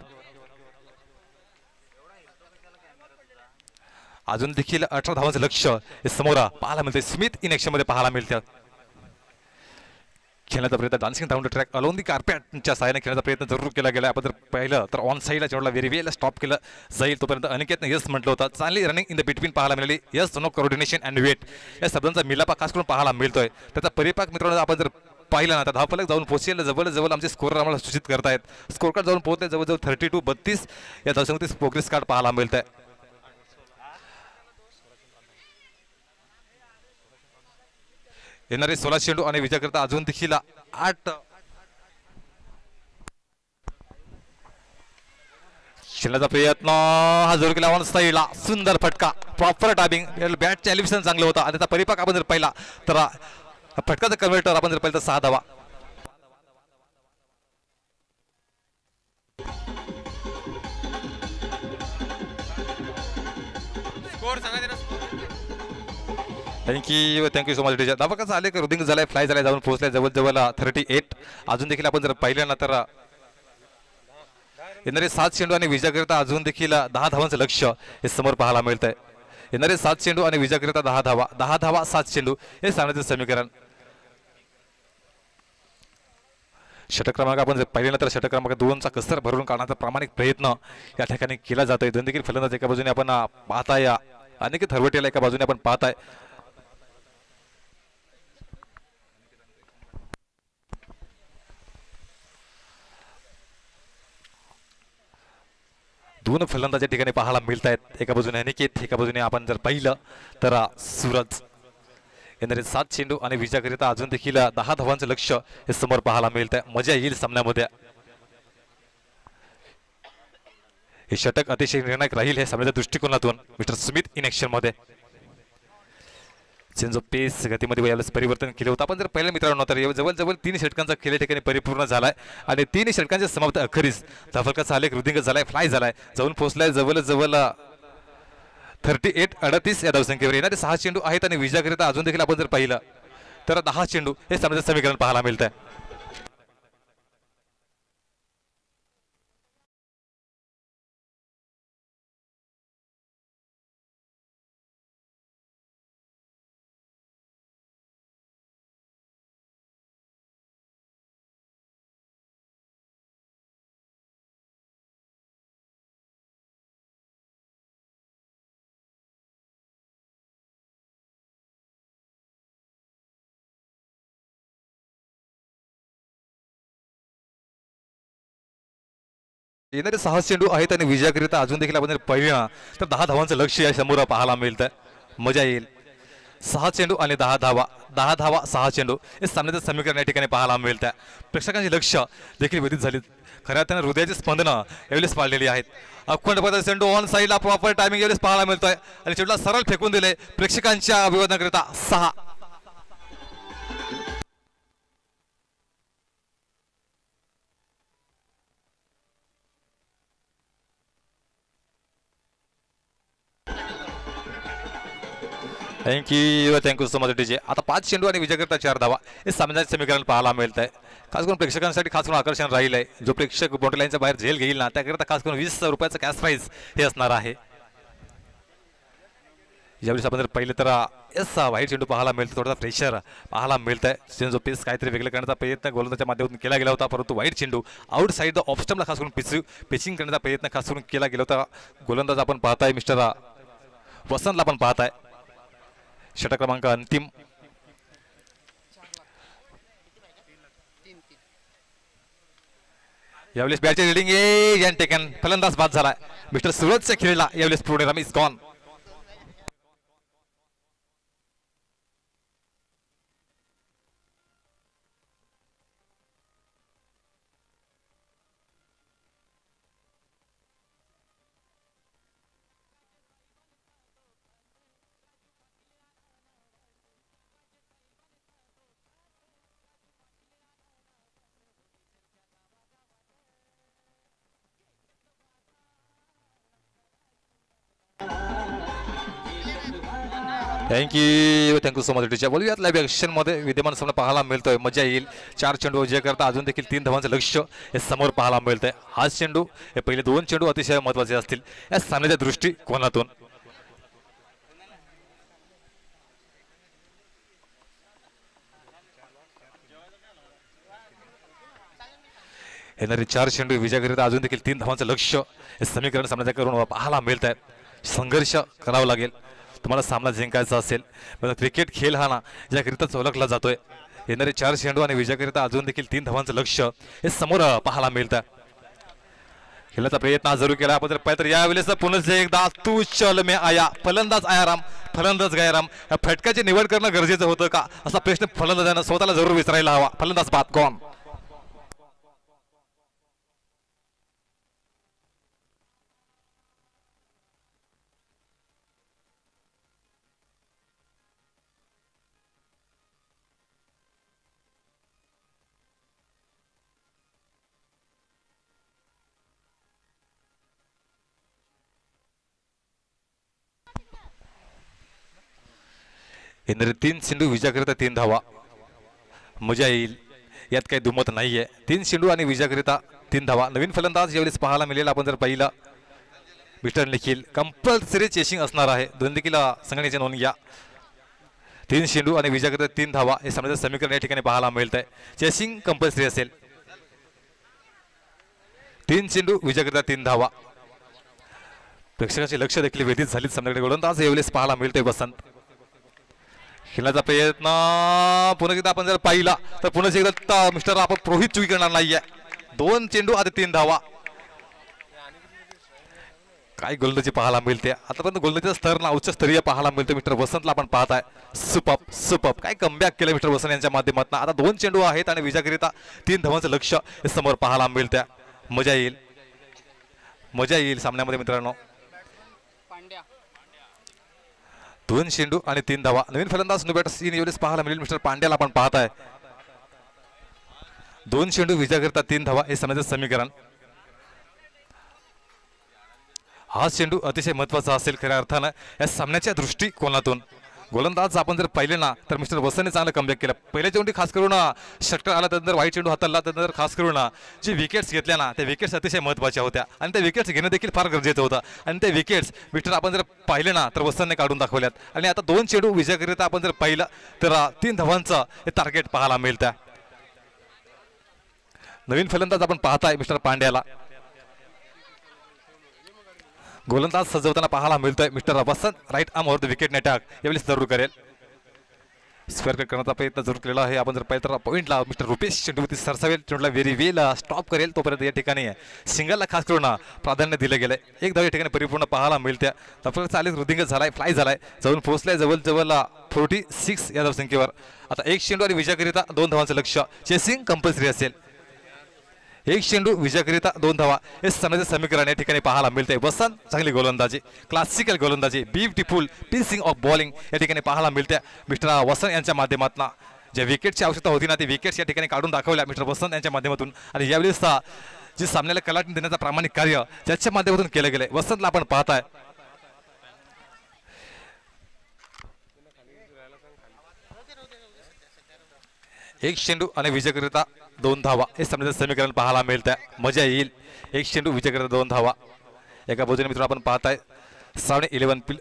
अजून देखील 18 धावांचं लक्ष हे समोर पाहायला मिळतंय. स्मिथ इन ॲक्शनमध्ये पाहायला मिळतं. खेळण्याचा प्रयत्न dancing down the track along the कार्पेटच्या सहाय्याने खेळण्याचा प्रयत्न जरूर केला गेला. आपण जर पाहिलं तर ऑन साईडला चेंडूला व्हेरी वेल स्टॉप केलं जाईल. तोपर्यंत अनिकेतनं यस म्हटलं होतं. चांगली रनिंग इन द बिटवीन पाहायला मिळाली. Yes no coordination and wait या शब्दांचा मिलापा खास करून पाहायला मिळतोय. त्याचा परिपाक मित्रांनो आपण जर पाहिलं ना तर धावफलक जाऊन पोहोचेल जवळ आमचे स्कोर आम्हाला सूचित करतायत. स्कोर कार्ड जाऊन पोहोचले जवळजवळ 32 या धावसंख्येत प्रोग्रेस कार्ड पाहायला मिळत आहे. येणारे 16 चेंडू आणि विजय करता अजून देखील 8 खेळण्याचा प्रयत्न हा जरूर केला. ऑन साईडला सुंदर फटका, प्रॉपर टायमिंग. बॅटचे एलिव्हेशन चांगलं होतं आणि त्याचा परिपाक आपण जर पाहिला तर फटकाचा कन्व्हर्टर आपण जर पाहिलं तर 6 धावा. Thank you so much teacher. धावफलकाचा आले रुदिंग झालाय, फ्लाय झालाय, जाऊन पोहोचलाय जवळजवळ 38. अजून देखील आपण जर पाहिलं ना तर येणारे 7 चेंडू आणि विजयाकरिता अजून देखील 10 धावांचं लक्ष हे समोर पाहायला मिळत आहे. येणारे 7 चेंडू आणि विजयाकरिता 10 धावा 7 चेंडू हे सामन्याचे समीकरण. षटक क्रमांक आपण जर पाहिले ना तर षटक क्रमांक 2चा कसर भरून काढण्याचा प्रामाणिक प्रयत्न या ठिकाणी केला जातोय. दोन देखील फलंदाज एका बाजूने आपण पाहताय, अनेक थरवटेला एका बाजूने आपण पाहताय. दोन फलंदाज या ठिकाणी पाहायला मिळत आहेत. एका बाजूने अनिकेत, एका बाजूने आपण जर पाहिलं तर सूरज. येणारे 7 चेंडू आणि विजयाकरिता अजून देखील 10 धावांचं लक्ष हे समोर पाहायला मिळत आहे. मजा येईल सामन्यामध्ये. हे षटक अतिशय निर्णायक राहील हे सामन्याच्या दृष्टिकोनातून. मिस्टर सुमित इन ॲक्शन मध्ये चेंज ऑफ पेस गतीमध्ये यावेळेस परिवर्तन केलं होतं. आपण जर पहिल्या मित्रांनो तर जवळजवळ 3 षटकांचा खेळ ठिकाणी परिपूर्ण झालाय आणि 3 षटकांच्या समाप्त अखेरीस धावफलकाचा आलेख रुदिंग झालाय, फ्लाय झालाय, जाऊन पोहोचलाय जवळजवळ 38 या धावसंख्येवर येणारे 6 चेंडू आहेत आणि विजयाकरिता अजून देखील आपण जर पाहिलं तर 10 चेंडू हे सामन्याचं समीकरण पाहायला मिळत आहे. येणारे 6 चेंडू आहेत आणि विजयाकरिता अजून देखील आपण जर पाहिलं तर 10 धावांचं लक्ष्य या समोर पाहायला मिळतं. मजा येईल. 6 चेंडू आणि 10 धावा, 10 धावा 6 चेंडू हे सामन्याचं समीकरण या ठिकाणी पाहायला मिळतं. प्रेक्षकांची लक्ष देखील व्यतीत झाली. खऱ्या अर्थाने हृदयाची स्पंदनं यावेळेस पाळलेली आहेत. अखंड पदार्थ चेंडू ऑन साईडला प्रॉपर टायमिंग यावेळेस पाहायला मिळतोय आणि चेंडूला सरळ फेकून दिले प्रेक्षकांच्या अभिवादनाकरिता 6. Thank you so much DJ. आता 5 चेंडू आणि विजयाकरिता 4 धावा हे सामन्याचे समीकरण पाहायला मिळत आहे. खास करून प्रेक्षकांसाठी खास करून आकर्षण राहील आहे. जो प्रेक्षक बाउंड्री लाईनच्या बाहेर झेल घेईल ना त्याकरिता खास करून 20,000 रुपयाचं कॅश प्राईज हे असणार आहे. यावेळेस आपण जर पाहिलं तर व्हाईट चेंडू पाहायला मिळतो. थोडासा प्रेशर पाहायला मिळत आहे. जो पेस काहीतरी वेगळं करण्याचा प्रयत्न गोलंदाजाच्या माध्यमातून केला गेला होता परंतु व्हाईट चेंडू आउट साईड द ऑफ स्टंपला खास करून पिचिंग करण्याचा प्रयत्न खास करून केला गेला होता. गोलंदाज आपण पाहताय मिस्टर वसंतला आपण पाहताय. षटक क्रमांक अंतिम. यावेळेस बॅटची रिडिंग या टेकन फलंदाज बाद झाला. मिस्टर सुरजच्या खेळीला यावेळेस पुढे Ramesh gone. Thank you so much teacher. बोलूयात लाईव्ह ॲक्शन मध्ये विद्यमान सामना पाहायला मिळतोय. मजा येईल. 4 चेंडू विजय करता अजून देखील 3 धावांचं लक्ष हे समोर पाहायला मिळतंय. हाच चेंडू हे पहिले 2 चेंडू अतिशय महत्वाचे असतील या सामन्याच्या दृष्टिकोनातून. येणारे 4 चेंडू विजयाकरिता अजून देखील 3 धावांचं लक्ष हे समीकरण सामन्याच्या करून पाहायला मिळत आहे. संघर्ष करावा लागेल तुम्हाला सामना जिंकायचा असेल. क्रिकेट खेळ हा ना याकरिताच ओळखला जातोय. येणारे 4 चेंडू आणि विजयाकरिता अजून देखील 3 धावांचं लक्ष हे समोर पाहायला मिळतं. खेळण्याचा प्रयत्न जरूर केला आपण जर पाहिजे तर यावेळेस पुन्हा एकदा तू चल में आया. फलंदाज आयाराम, फलंदाज गैराम. या फटक्याची निवड करणं गरजेचं होतं का असा प्रश्न फलंदाजानं स्वतःला जरूर विचारायला हवा. फलंदाज बाद कॉन. येणारे 3 चेंडू विजयाकरिता 3 धावा. मजा येईल यात काही दुमत नाहीये. 3 चेंडू आणि विजयाकरिता 3 धावा. नवीन फलंदाज यावेळेस पाहायला मिळेल. आपण जर पाहिलं मिस्टर निखिल कंपल्सरी चेसिंग असणार आहे. दोन देखील संघटनेची नोंद घ्या. 3 चेंडू आणि विजयाकरिता 3 धावा हे सामन्याचं समीकरण या ठिकाणी पाहायला मिळतंय. चेसिंग कंपल्सरी असेल. 3 चेंडू विजयाकरिता 3 धावा. प्रेक्षकांचे लक्ष देखील वेधित झालीत सामन्याकडे. गोलंदाज यावेळेस पाहायला मिळतोय वसंत. खेळण्याचा प्रयत्न पुन्हा एकदा आपण जर पाहिला तर पुन्हा एकदा मिस्टर आपण रोहित चुकी करणार नाहीये. 2 चेंडू आणि 3 धावा. काय गोलंदाजी पाहायला मिळते. आतापर्यंत गोलंदाजीचा स्तर ना उच्च स्तरीय पाहायला मिळतो. मिस्टर वसंतला आपण पाहताय. सुपअप सुपअप काय कमबॅक केलं मिस्टर वसंत यांच्या माध्यमातून. आता 2 चेंडू आहेत आणि विजयाकरिता 3 धावांचं लक्ष हे समोर पाहायला मिळत्या. मजा येईल. मजा येईल सामन्यामध्ये मित्रांनो. 2 चेंडू आणि 3 धावा. नवीन फलंदाज नुबॅट्स यावेळेस पाहायला मिळेल. मिस्टर पांड्याला आपण पाहताय. 2 चेंडू विजयाकरिता 3 धावा हे सामन्याचं समीकरण. हा चेंडू अतिशय महत्त्वाचा असेल खऱ्या अर्थानं या सामन्याच्या दृष्टिकोनातून. गोलंदाज आपण जर पाहिले ना तर मिस्टर वसंतने चांगलं कमबॅक केलं. पहिल्या चेंडू खास करून षटकार आला त्यानंतर वाईट चेंडू हाताळला त्यानंतर खास करून जी विकेट्स घेतल्या ना त्या विकेट्स अतिशय महत्त्वाच्या होत्या आणि त्या विकेट्स घेणं देखील फार गरजेचं होतं. आणि त्या विकेट्स मिस्टर आपण जर पाहिले ना तर वसंतने काढून दाखवल्यात. आणि आता 2 चेंडू विजयाकरिता आपण जर पाहिलं तर 3 धावांचं हे टार्गेट पाहायला मिळतं. नवीन फलंदाज आपण पाहताय मिस्टर पांड्याला. गोलंदाज सजवताना पाहायला मिळतोय मिस्टर वसंत. राईट आर्म वर विकेट अटॅक यावेळी जरूर करेल. स्क्वेअर कट करण्याचा प्रयत्न जरूर केलेला आहे. आपण जर पाहिलं तर पॉईंटला मिस्टर रुपेश चेंडूवरती सरसावेल. चेंडूला व्हेरी वेल स्टॉप करेल. तोपर्यंत या ठिकाणी सिंगलला खास करून प्राधान्य दिलं गेलंय. एक धाव या ठिकाणी परिपूर्ण पाहायला मिळत्या. दफलचा आलेख रुदिंग झालाय, फ्लाय झालाय, जाऊन पोहोचलाय जवळ 46 या धावसंख्येवर. आता 1 चेंडू आणि विजयाकरिता 2 धावांचं लक्ष. चेसिंग कंपल्सरी असेल. 1 चेंडू विजयाकरिता 2 धावा हे सामन्याचे समीकरण या ठिकाणी पाहायला मिळते. वसंत चांगली गोलंदाजी, क्लासिकल गोलंदाजी, ब्युटिफुल पिसिंग ऑफ बॉलिंग या ठिकाणी पाहायला मिळते मिस्टर वसंत यांच्या माध्यमातून. ज्या विकेटची आवश्यकता होती ना ती विकेट्स या ठिकाणी काढून दाखवल्या मिस्टर वसंत यांच्या माध्यमातून. आणि यावेळेस जी सामन्याला कलाटणी देण्याचा प्रामाणिक कार्य ज्याच्या माध्यमातून केलं गेलंय वसंतला आपण पाहताय. एक चेंडू आणि विजयाकरिता 2 धावा हे सामन्याचं समीकरण पाहायला मिळतंय. मजा येईल. 1 चेंडू विजयाकरिता 2 धावा. एका बाजूने मित्र आपण पाहताय सावणे 11 पिल.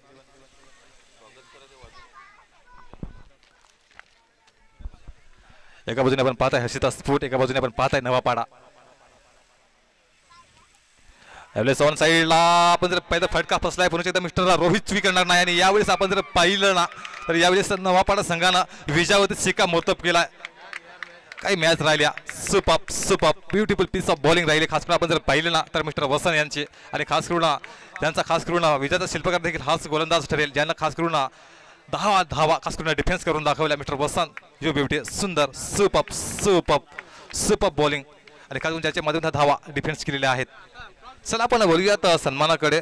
एका बाजूने आपण पाहताय हर्षिता स्फोट. एका बाजूने आपण पाहताय नवापाडा. यावेळेस ऑन साईडला आपण जर पहिला फटका फसलाय पुन्हा एकदा मिस्टरला रोहित चुकी करणार नाही. आणि यावेळेस आपण जर पाहिलं ना तर यावेळेस नवापाडा संघानं विजयावरती शिक्कामोर्तब केलाय. काही मॅच राहिल्या. Super beautiful piece of bowling राहिले. खास करून आपण जर पाहिलं ना तर मिस्टर वसंत यांचे आणि खास करून त्यांचा खास करून विजयाचा शिल्पकार देखील हाच गोलंदाज ठरेल ज्यांना खास करून 10 धावा खास करून डिफेन्स करून दाखवल्या मिस्टर वसंत. यू ब्युटी सुंदर सुपर बॉलिंग आणि खास करून ज्याच्या मधून धावा डिफेन्स केलेल्या आहेत. चला आपण बोलूयात सन्मानाकडे.